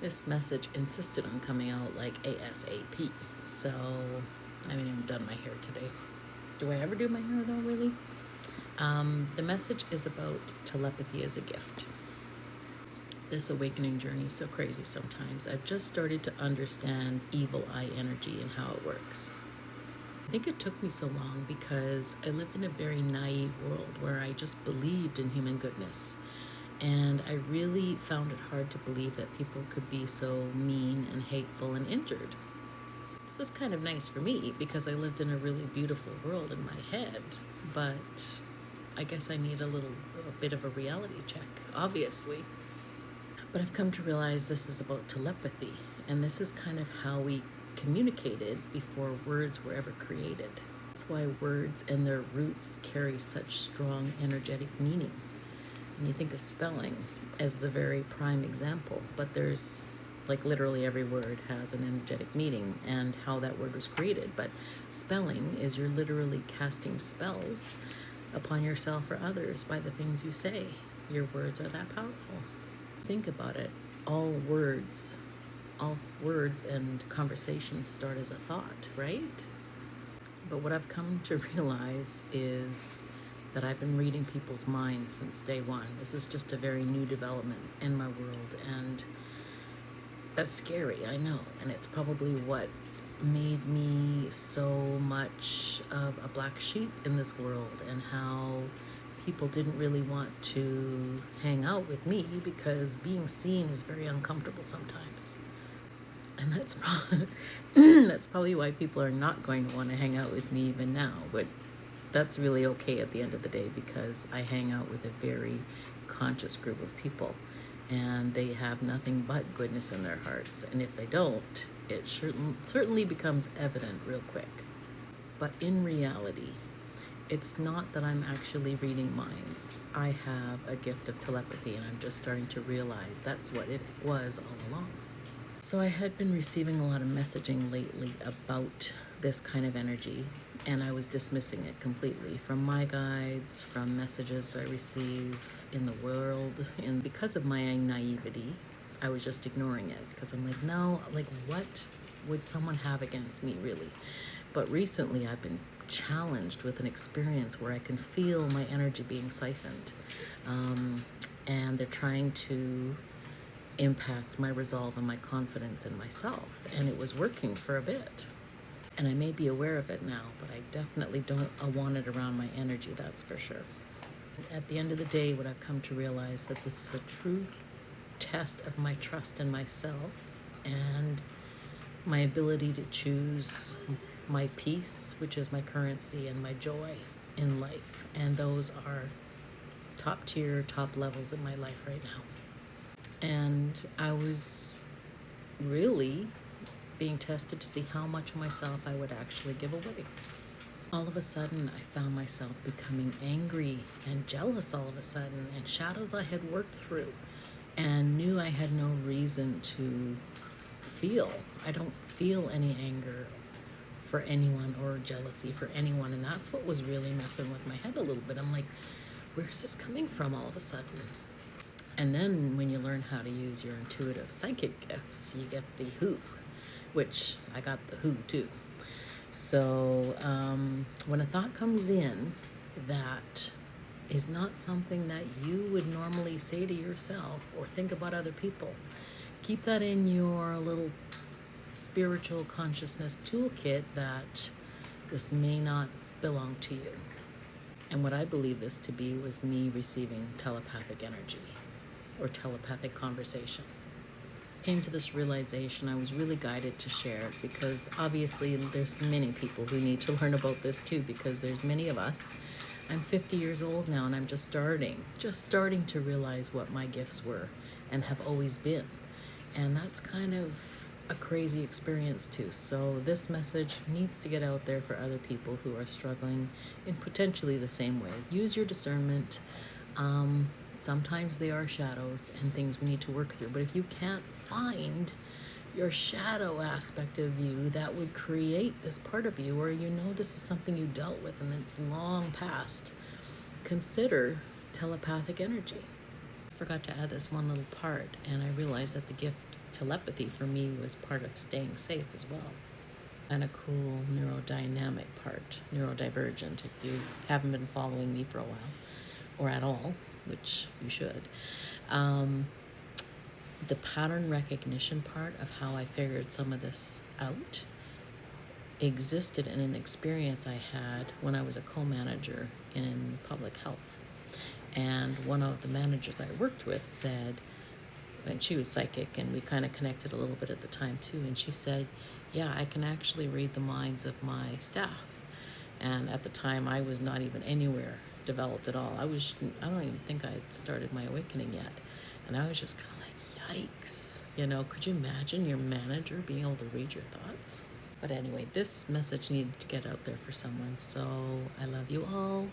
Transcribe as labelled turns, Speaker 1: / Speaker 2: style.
Speaker 1: This message insisted on coming out like ASAP. So I haven't even done my hair today. Do I ever do my hair though, really? The message is about telepathy as a gift. This awakening journey is so crazy sometimes. I've just started to understand evil eye energy and how it works. I think it took me so long because I lived in a very naive world where I just believed in human goodness. And I really found it hard to believe that people could be so mean and hateful and injured. This is kind of nice for me because I lived in a really beautiful world in my head, but I guess I need a bit of a reality check, obviously. But I've come to realize this is about telepathy, and this is kind of how we communicated before words were ever created. That's why words and their roots carry such strong energetic meaning. And you think of spelling as the very prime example, but there's like literally every word has an energetic meaning and how that word was created. But spelling is you're literally casting spells upon yourself or others by the things you say. Your words are that powerful. Think about it. All words and conversations start as a thought, right? But what I've come to realize is that I've been reading people's minds since day one. This is just a very new development in my world, and that's scary, I know. And it's probably what made me so much of a black sheep in this world, and how people didn't really want to hang out with me because being seen is very uncomfortable sometimes. And that's probably, that's probably why people are not going to want to hang out with me even now. But that's really okay at the end of the day because I hang out with a very conscious group of people, and they have nothing but goodness in their hearts. And if they don't, it certainly becomes evident real quick. But in reality, it's not that I'm actually reading minds. I have a gift of telepathy, and I'm just starting to realize that's what it was all along. So I had been receiving a lot of messaging lately about this kind of energy, and I was dismissing it completely from my guides, from messages I receive in the world. And because of my naivety, I was just ignoring it because I'm like, no, like what would someone have against me, really? But recently I've been challenged with an experience where I can feel my energy being siphoned. And they're trying to impact my resolve and my confidence in myself. And it was working for a bit. And I may be aware of it now, but I definitely don't want it around my energy, that's for sure. At the end of the day, what I've come to realize that this is a true test of my trust in myself and my ability to choose my peace, which is my currency, and my joy in life. And those are top tier, top levels in my life right now. And I was really being tested to see how much of myself I would actually give away. All of a sudden, I found myself becoming angry and jealous all of a sudden, and shadows I had worked through and knew I had no reason to feel. I don't feel any anger for anyone or jealousy for anyone, and that's what was really messing with my head a little bit. I'm like, where's this coming from all of a sudden? And then when you learn how to use your intuitive psychic gifts, you get the who, which I got the who too. So when a thought comes in that is not something that you would normally say to yourself or think about other people, keep that in your little spiritual consciousness toolkit that this may not belong to you. And what I believe this to be was me receiving telepathic energy or telepathic conversation. Came to this realization, I was really guided to share it because obviously there's many people who need to learn about this too, because there's many of us. I'm 50 years old now, and I'm just starting to realize what my gifts were and have always been. And that's kind of a crazy experience too. So this message needs to get out there for other people who are struggling in potentially the same way. Use your discernment. Sometimes they are shadows and things we need to work through. But if you can't find your shadow aspect of you that would create this part of you, or you know this is something you dealt with and it's long past, consider telepathic energy. I forgot to add this one little part, and I realized that the gift telepathy for me was part of staying safe as well. And a cool neurodynamic part, neurodivergent, if you haven't been following me for a while or at all, which you should. The pattern recognition part of how I figured some of this out existed in an experience I had when I was a co-manager in public health. And one of the managers I worked with said, and she was psychic and we kind of connected a little bit at the time too, and she said, yeah, I can actually read the minds of my staff. And at the time I was not even anywhere developed at all. I don't even think I had started my awakening yet. And I was just kind of like, yikes. You know, could you imagine your manager being able to read your thoughts? But anyway, this message needed to get out there for someone. So I love you all.